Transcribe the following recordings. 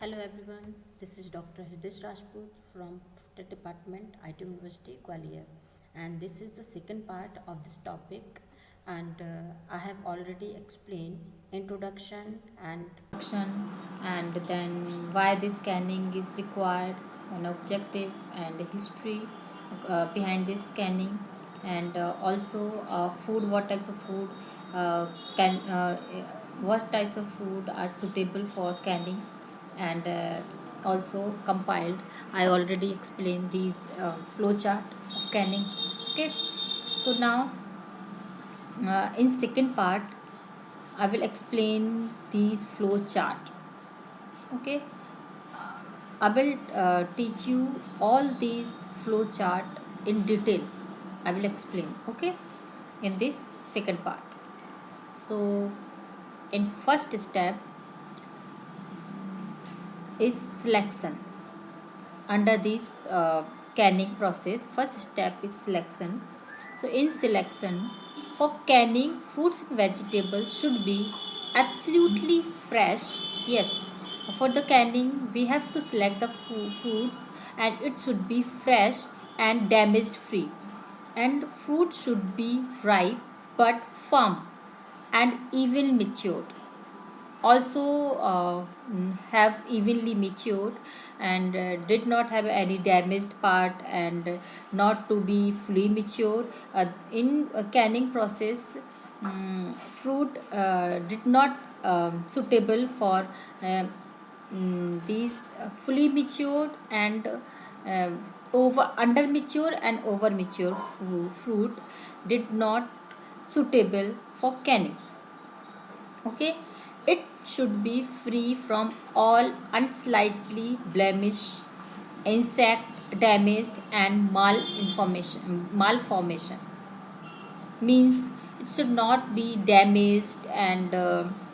Hello everyone, this is Dr. Hridesh Rajput from the department IT University Gwalior, and this is the second part of this topic. And I have already explained introduction and then why this scanning is required, an objective and history behind this scanning, and also food, uh, can what types of food are suitable for canning, and also compiled. I already explained these flow chart of canning. Okay, so now in second part I will explain these flow chart. Okay, I will teach you all these flow chart in detail. I will explain, okay, in this second part. So in first step is selection. Under this canning process, first step is selection. So in selection, for canning, fruits and vegetables should be absolutely fresh. Yes, for the canning we have to select the fruits, and it should be fresh and damaged free, and fruit should be ripe but firm and even matured, also have evenly matured, and did not have any damaged part, and not to be fully mature. In a canning process, fruit did not suitable for these fully matured and over under mature and over mature fruit did not suitable for canning. Okay, it should be free from all unslightly blemished, insect damaged and malformation. Means it should not be damaged, and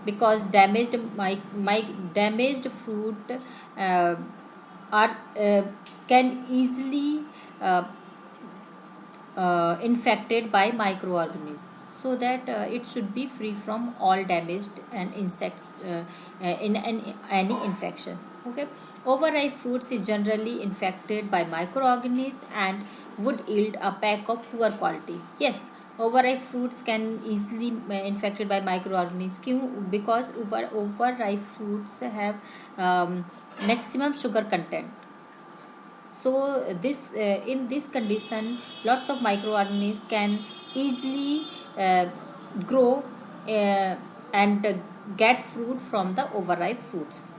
because my damaged fruit uh, are can easily uh, infected by microorganisms, so that it should be free from all damaged and insects in any infections. Okay, overripe fruits is generally infected by microorganisms and would yield a pack of poor quality. Yes, overripe fruits can easily infected by microorganisms. Because overripe fruits have maximum sugar content. So this in this condition, lots of microorganisms can easily uh, grow and get fruit from the overripe fruits.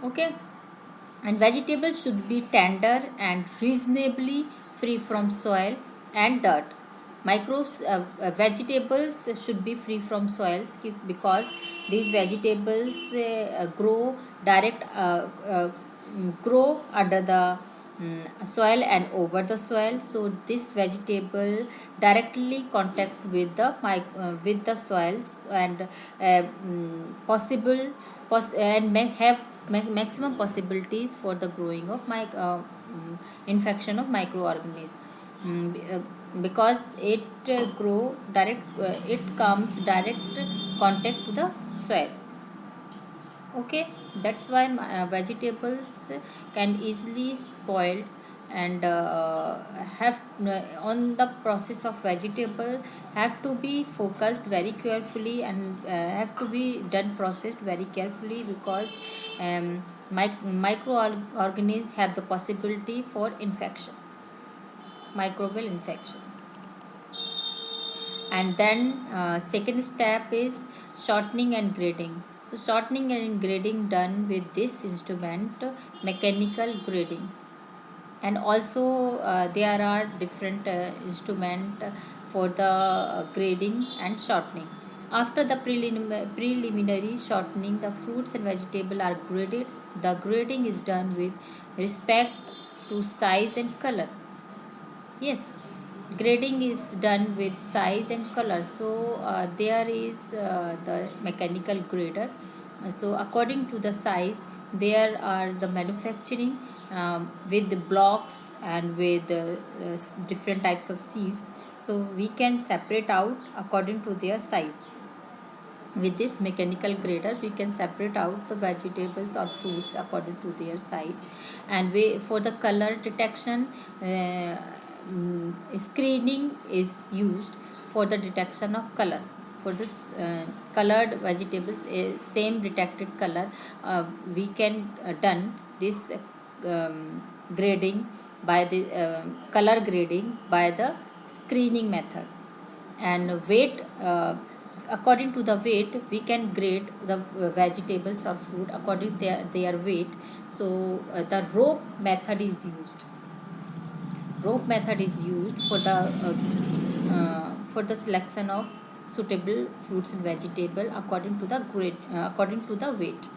Okay, and vegetables should be tender and reasonably free from soil and dirt. Vegetables should be free from soils, because these vegetables grow direct grow under the soil and over the soil. So this vegetable directly contact with with the soils, and and may have maximum possibilities for the growing of infection of microorganisms. Because it comes direct contact to the soil. Okay, that's why vegetables can easily spoil, and have on the process of vegetable have to be focused very carefully, and have to be done processed very carefully, because microorganisms have the possibility for infection, microbial infection. And then second step is shortening and grading. So shortening and grading done with this instrument, mechanical grading. And also there are different instrument for the grading and shortening. After the preliminary shortening, the fruits and vegetables are graded. The grading is done with respect to size and color. Yes, grading is done with size and color. So there is the mechanical grader. So according to the size, there are the manufacturing with the blocks and with different types of sieves. So we can separate out according to their size. With this mechanical grader, we can separate out the vegetables or fruits according to their size. And for the color detection, screening is used for the detection of color. For this colored vegetables, same detected color, we can done this grading by the color grading by the screening methods. And weight, according to the weight we can grade the vegetables or fruit according to their weight. So the rope method is used for the selection of suitable fruits and vegetable according to the grade, according to the weight.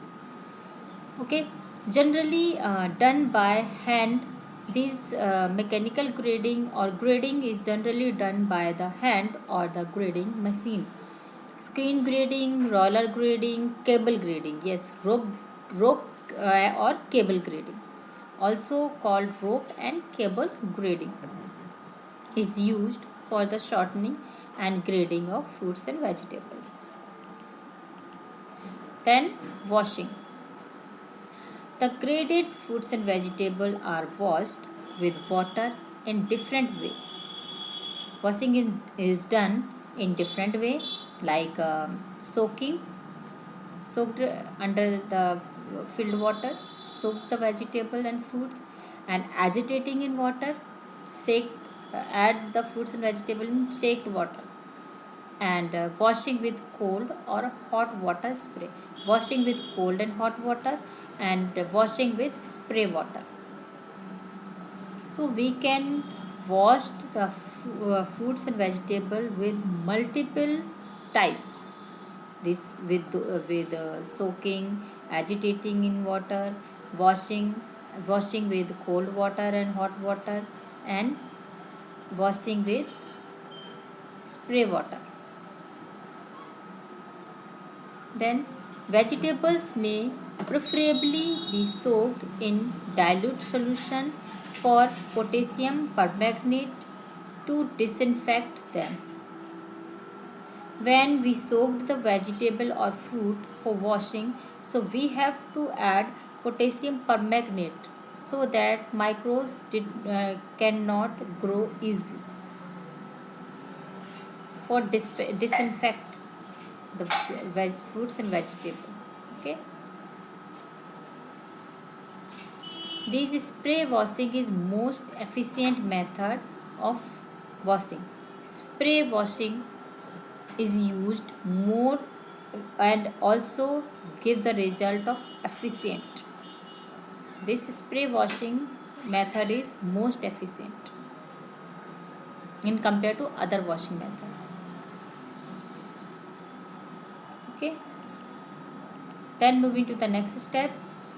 Okay, generally done by hand. This mechanical grading or grading is generally done by the hand or the grading machine. Screen grading, roller grading, cable grading. Yes, rope or cable grading, also called rope and cable grading, is used for the shortening and grading of fruits and vegetables. Then washing. The graded fruits and vegetables are washed with water in different way. Washing is done in different way, like soaked under the filled water, soak the vegetable and fruits, and agitating in water, shake, add the fruits and vegetable in shaked water, and washing with cold or hot water spray. Washing with cold and hot water, and washing with spray water. So we can wash the fruits and vegetable with multiple types. This with soaking, agitating in water, washing with cold water and hot water, and washing with spray water. Then vegetables may preferably be soaked in dilute solution for potassium permanganate to disinfect them. When we soaked the vegetable or fruit for washing, so we have to add potassium permanganate so that microbes cannot grow easily, for disinfect the fruits and vegetables. Okay, this spray washing is most efficient method of washing. Spray washing is used more and also give the result of efficient. This spray washing method is most efficient in compared to other washing method. Okay, then moving to the next step,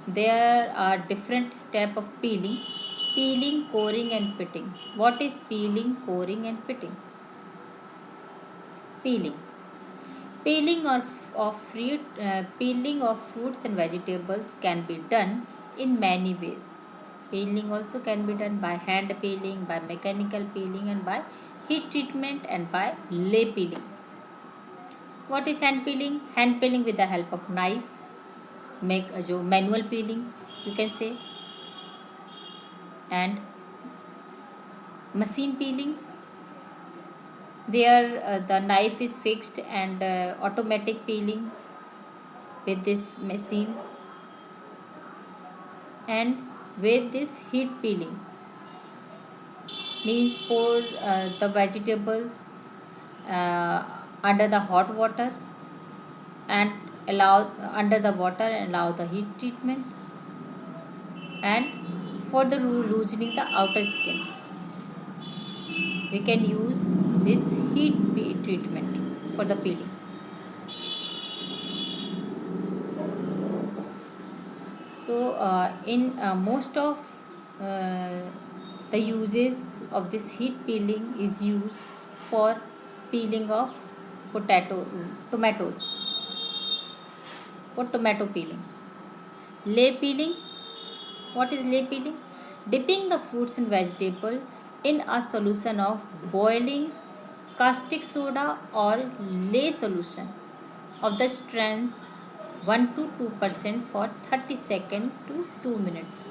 there are different step of peeling, coring and pitting. What is peeling, coring and pitting? Peeling peeling of fruits and vegetables can be done in many ways. Peeling also can be done by hand peeling, by mechanical peeling, and by heat treatment, and by lay peeling. What is hand peeling? Hand peeling with the help of knife, जो manual peeling you can say, and machine peeling. There the knife is fixed, and automatic peeling with this machine, and with this heat peeling means pour the vegetables under the hot water and allow under the water and allow the heat treatment, and for the loosening the outer skin we can use this heat treatment for the peeling. So in most of the uses of this heat peeling is used for peeling of tomatoes, for tomato peeling. Lay peeling. What is lay peeling? Dipping the fruits and vegetable in a solution of boiling caustic soda or lay solution of the strength 1 to 2% for 30 seconds to 2 minutes.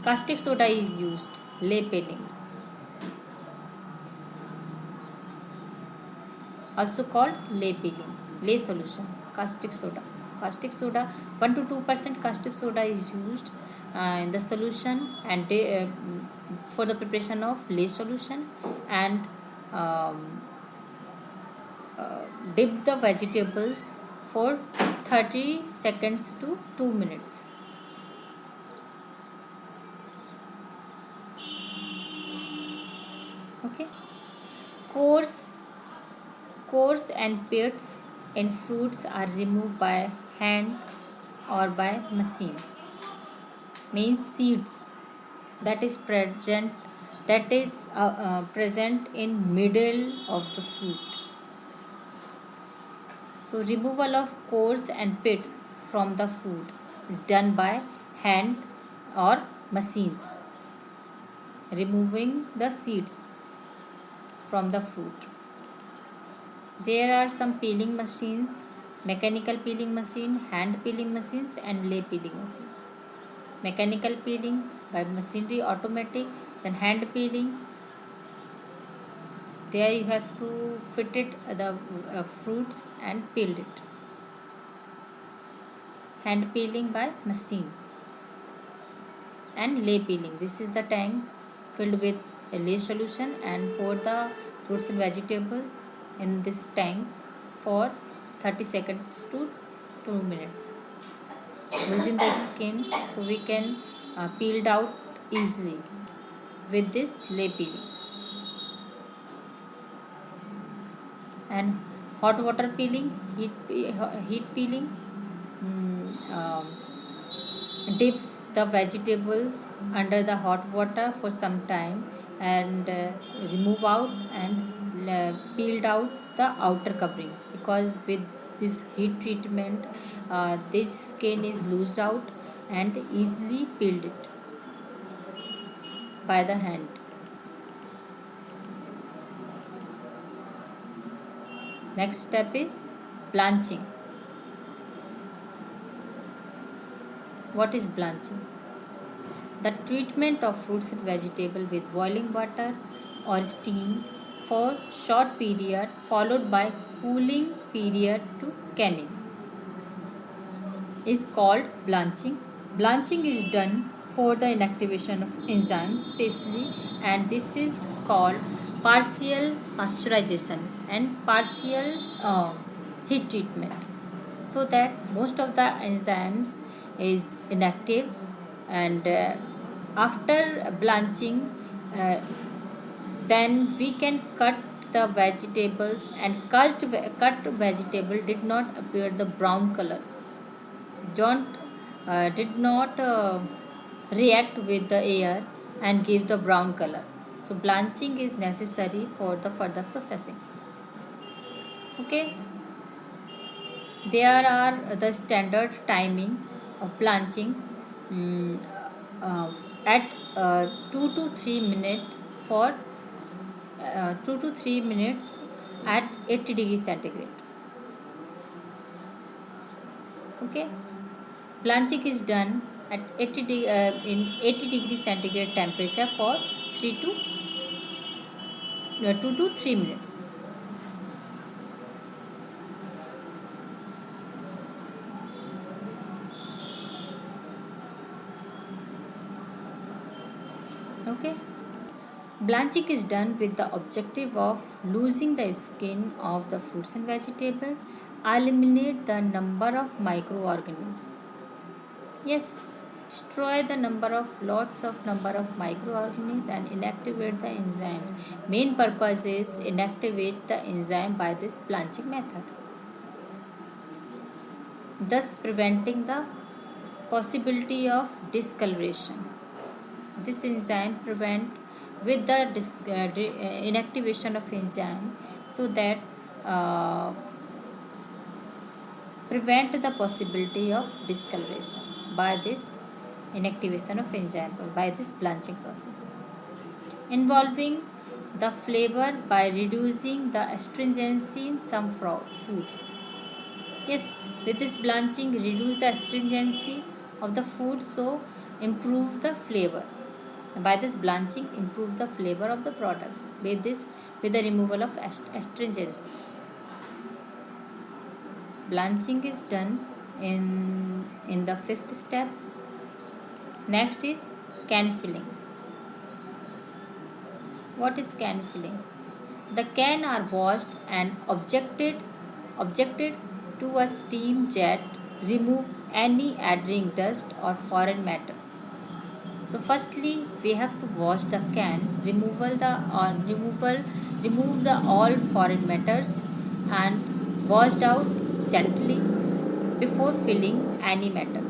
Caustic soda is used. Lay peeling, also called lay peeling, lay solution, caustic soda. Caustic soda 1 to 2% caustic soda is used in the solution and for the preparation of lay solution, and um, dip the vegetables for 30 seconds to 2 minutes. Okay. Coarse, coarse and pits in fruits are removed by hand or by machine. Means seeds that is present in middle of the fruit. So removal of cores and pits from the fruit is done by hand or machines, removing the seeds from the fruit. There are some peeling machines, mechanical peeling machine, hand peeling machines and lay peeling machine. Mechanical peeling by machinery, automatic, then hand peeling. There you have to fit it the fruits and peel it. Hand peeling by machine and lay peeling. This is the tank filled with a lay solution and pour the fruits and vegetable in this tank for 30 seconds to 2 minutes. Losing the skin so we can peel it out easily with this lay peeling. And hot water peeling, heat peeling, dip the vegetables under the hot water for some time and remove out and peeled out the outer covering, because with this heat treatment this skin is loosed out and easily peeled it by the hand. Next step is blanching. What is blanching? The treatment of fruits and vegetables with boiling water or steam for short period followed by cooling period to canning is called blanching. Blanching is done for the inactivation of enzymes specially, and this is called partial pasteurization and partial heat treatment, so that most of the enzymes is inactive, and after blanching then we can cut the vegetables, and cut vegetable did not appear the brown color, don't did not react with the air and give the brown color. So blanching is necessary for the further processing. Okay, there are the standard timing of blanching, at 2 to 3 minutes for 2 to 3 minutes at 80 degrees centigrade. Okay, blanching is done at in 80 degrees centigrade temperature for 2 to 3 minutes. Okay, blanching is done with the objective of losing the skin of the fruits and vegetables, eliminate the number of microorganisms. Yes, destroy the lots of number of microorganisms and inactivate the enzyme. Main purpose is inactivate the enzyme by this blanching method, thus preventing the possibility of discoloration. This enzyme prevent with the inactivation of enzyme, so that uh, prevent the possibility of discoloration by this inactivation of enzyme by this blanching process, involving the flavor by reducing the astringency in some foods. Yes, with this blanching, reduce the astringency of the food, so improve the flavor. By this blanching, improve the flavor of the product. With the removal of astringency. Blanching is done in the fifth step. Next is can filling. What is can filling? The can are washed and objected to a steam jet, remove any adhering dust or foreign matter. So firstly we have to wash the can, remove the all foreign matters and washed out gently before filling any matter.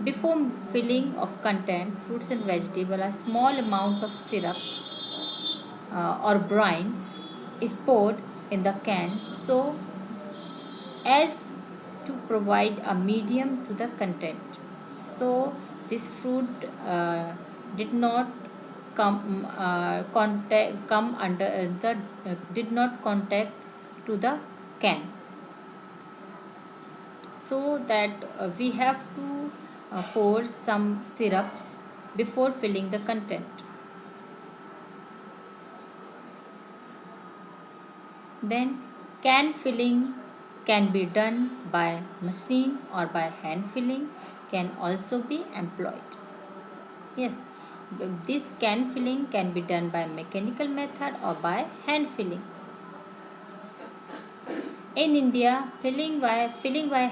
Before filling of content, fruits and vegetables, a small amount of syrup or brine is poured in the can so as to provide a medium to the content. So this fruit did not did not contact to the can, so that we have to pour some syrups before filling the content. Then can filling can be done by machine or by hand filling can also be employed. Yes, this can filling can be done by mechanical method or by hand filling. In India, filling by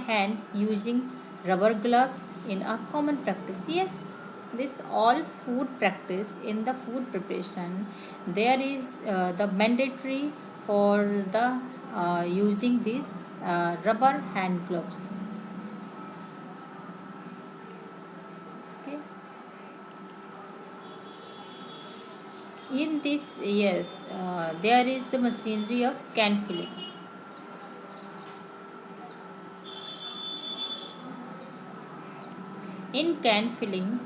hand using rubber gloves in a common practice. Yes, this all food practice in the food preparation. There is the mandatory for the using these rubber hand gloves. Okay. In this, yes, there is the machinery of can filling. In can filling,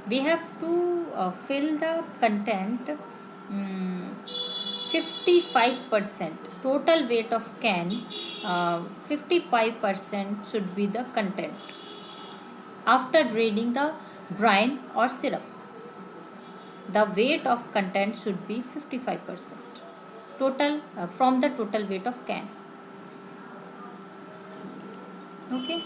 we have to fill the content 55%. Total weight of can, 55% should be the content after draining the brine or syrup. The weight of content should be 55% total from the total weight of can. Okay.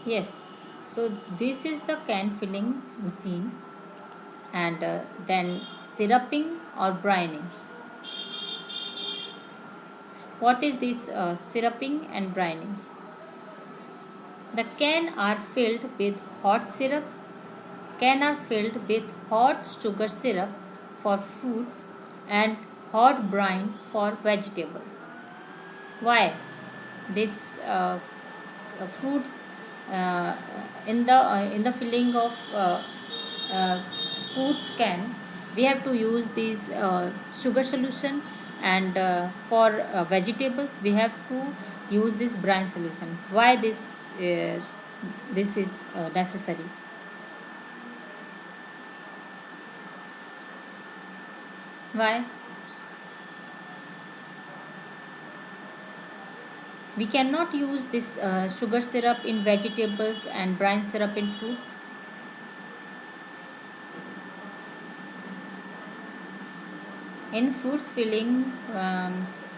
Yes, so this is the can filling machine, and then syruping or brining. What is this syruping and brining? The can are filled with hot syrup. Can are filled with hot sugar syrup for fruits and hot brine for vegetables. Why? This fruits in the filling of fruits can, we have to use this sugar solution, and for vegetables we have to use this brine solution. Why this is necessary? Why? We cannot use this sugar syrup in vegetables and brine syrup in fruits. In fruits filling,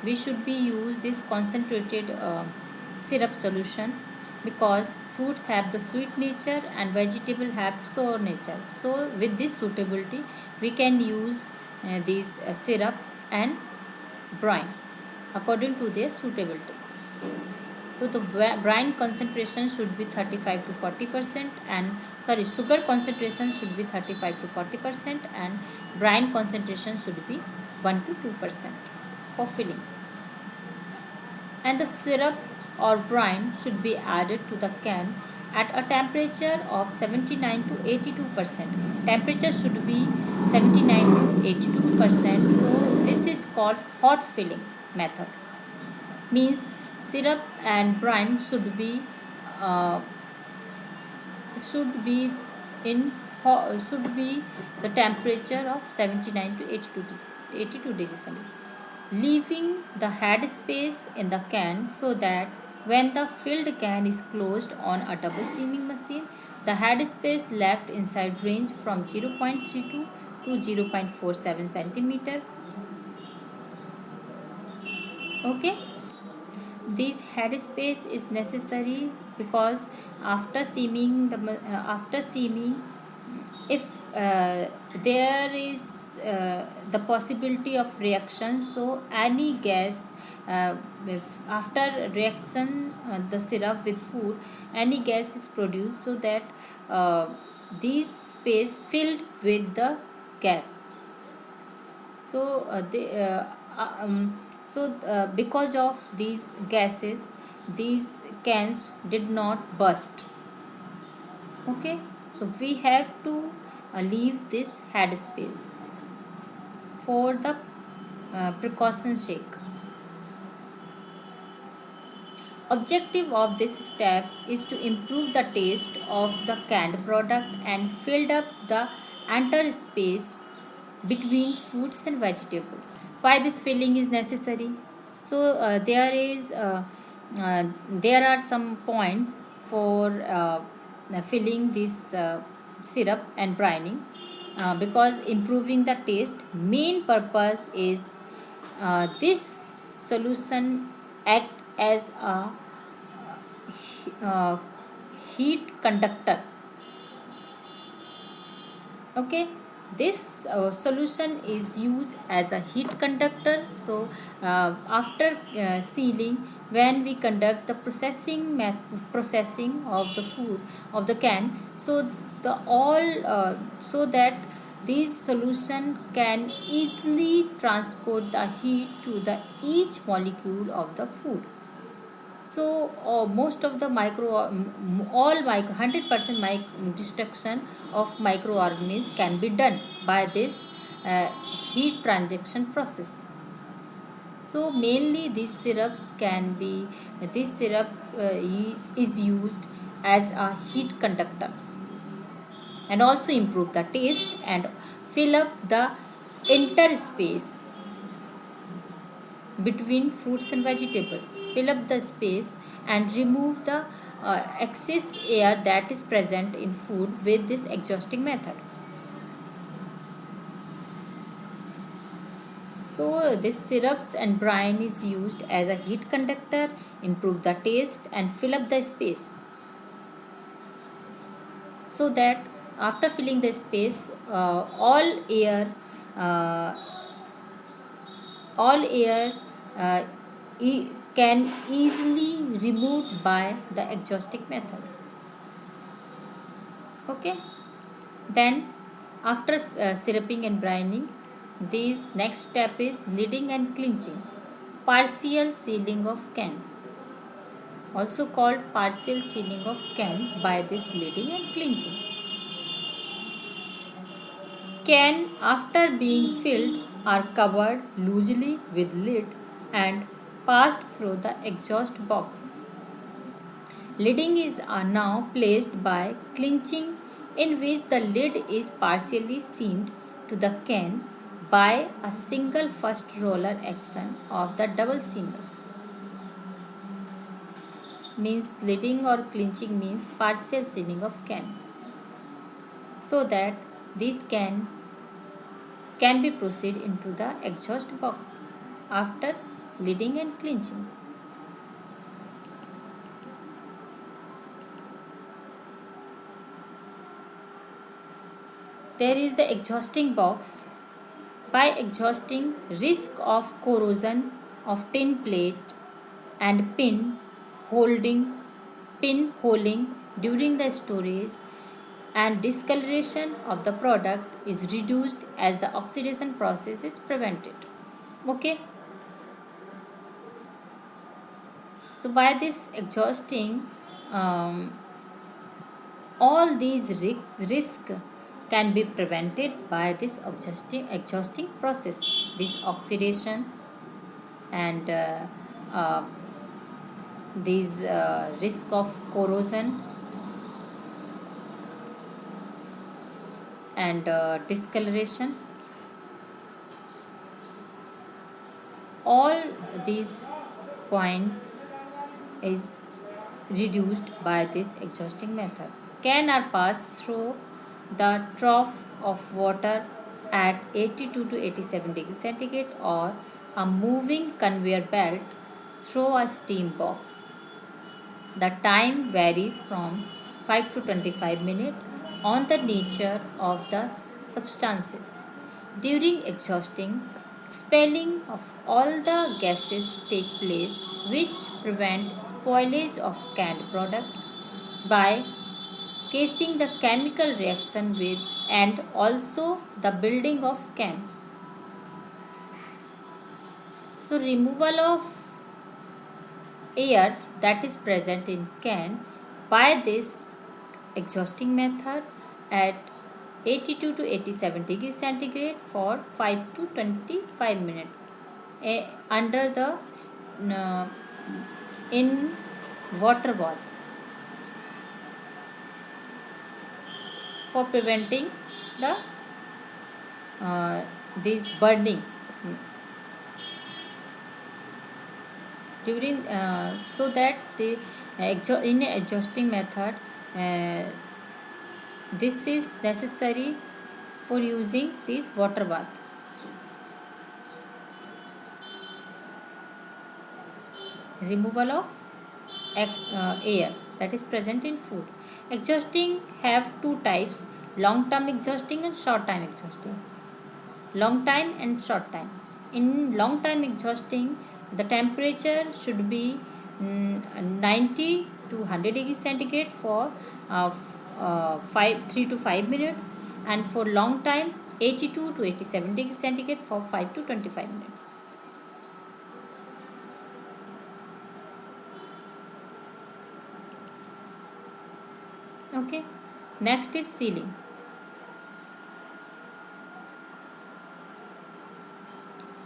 we should be use this concentrated syrup solution, because fruits have the sweet nature and vegetable have sour nature. So with this suitability we can use this syrup and brine according to their suitability. So the brine concentration should be 35 to 40%, and sugar concentration should be 35 to 40%, and brine concentration should be 1 to 2% for filling. And the syrup or brine should be added to the can at a temperature of 79 to 82%. Temperature should be 79 to 82%. So this is called hot filling method. Means syrup and brine should be should be in should be the temperature of 79 to 82 degrees Celsius, leaving the head space in the can so that when the filled can is closed on a double seaming machine, the head space left inside range from 0.32 to 0.47 centimeter. Okay, this head space is necessary because after seaming, if there is the possibility of reaction, so any gas, after reaction the syrup with food, any gas is produced, so that this space filled with the gas. So because of these gases, these cans did not burst. Okay, so we have to leave this head space for the precaution sake. Objective of this step is to improve the taste of the canned product and fill up the entire space between fruits and vegetables. Why this filling is necessary? So there are some points for filling this syrup and brining, because improving the taste. Main purpose is this solution act as a uh, heat conductor. Okay, this solution is used as a heat conductor. So after sealing, when we conduct the processing of the food of the can, so the all so that this solution can easily transport the heat to the each molecule of the food. So most of the all 100% destruction of microorganisms can be done by this uh, heat transaction process. So mainly these syrups can be this syrup is used as a heat conductor and also improve the taste and fill up the interspace between fruits and vegetables. Fill up the space and remove the excess air that is present in food with this exhausting method. So this syrups and brine is used as a heat conductor, improve the taste and fill up the space. So that after filling the space, uh, all air uh, can easily removed by the exhausting method. Okay, then after syruping and brining, this next step is lidding and clinching. Partial sealing of can, also called partial sealing of can by this lidding and clinching. Can after being filled are covered loosely with lid and passed through the exhaust box. Lidding is now placed by clinching, in which the lid is partially seamed to the can by a single first roller action of the double seamers. Means lidding or clinching means partial sealing of can, so that this can be proceed into the exhaust box after lidding and clinching. There is the exhausting box. By exhausting, risk of corrosion of tin plate and pin holing during the storage and discoloration of the product is reduced as the oxidation process is prevented. Okay, so by this exhausting, um, all these risks can be prevented by this exhausting process. This oxidation and uh, these risk of corrosion and discoloration. All these point is reduced by these exhausting methods. Can are passed through the trough of water at 82 to 87 degrees centigrade or a moving conveyor belt through a steam box. The time varies from 5 to 25 minutes on the nature of the substances. During exhausting, expelling of all the gases take place which prevent spoilage of canned product by casing the chemical reaction with and also the building of can. So removal of air that is present in can by this exhausting method at 82 to 87 degrees centigrade for 5 to 25 minutes under the uh, in water bath for preventing the this burning during so that the in exhausting method uh, this is necessary for using this water bath. Removal of air that is present in food. Exhausting have two types: long term exhausting and short time exhausting. Long time and short time. In long time exhausting, the temperature should be 90 to 100 degrees centigrade for 3 to 5 minutes, and for long time 82 to 87 degrees centigrade for 5 to 25 minutes. Okay, next is sealing.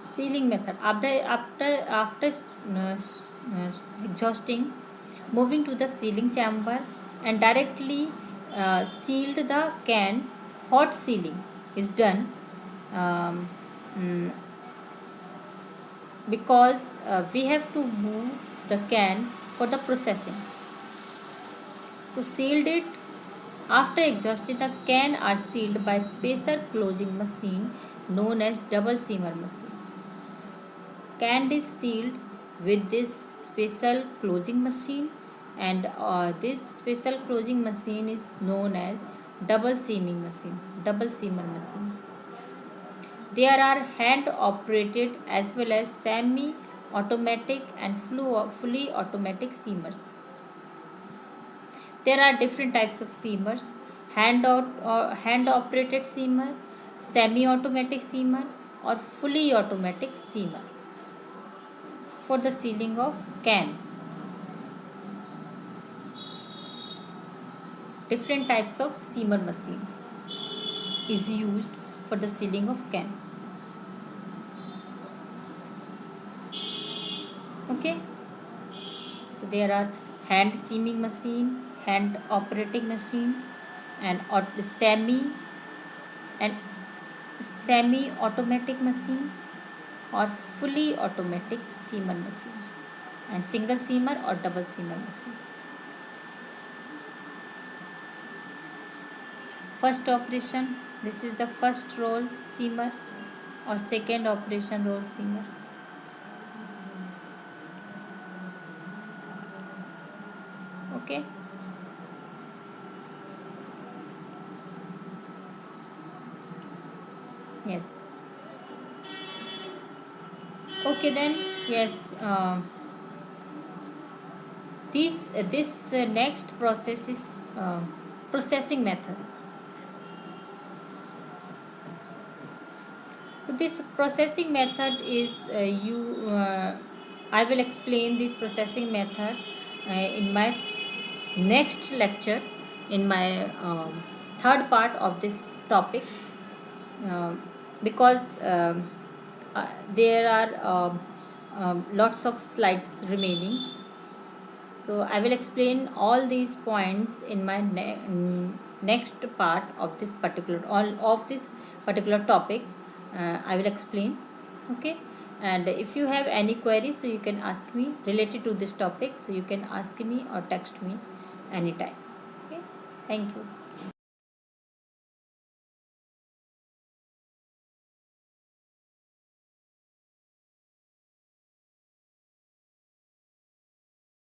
Sealing method. After exhausting, moving to the sealing chamber and directly sealed the can. Hot sealing is done um, mm, because we have to move the can for the processing. So sealed it. After exhausting, the can are sealed by spacer closing machine known as double seamer machine. Can is sealed with this special closing machine, and this special closing machine is known as double seamer machine. There are hand operated as well as semi automatic and fully automatic seamers. There are different types of seamers: hand operated seamer, semi automatic seamer, or fully automatic seamer for the sealing of can. Different types of seamer machine is used for the sealing of can. Okay, so there are hand seaming machine, hand operating machine, and and semi automatic machine, or fully automatic seamer machine, and single seamer or double seamer machine. First operation, this is the first roll seamer or second operation roll seamer. Okay. Yes. Okay then. Yes. This next process is processing method. So this processing method is I will explain this processing method in my next lecture, in my third part of this topic, because there are lots of slides remaining. So I will explain all these points in my next part of this particular all of this particular topic. I will explain. Okay, and if you have any queries, so you can ask me related to this topic, so you can ask me or text me anytime. Okay, thank you.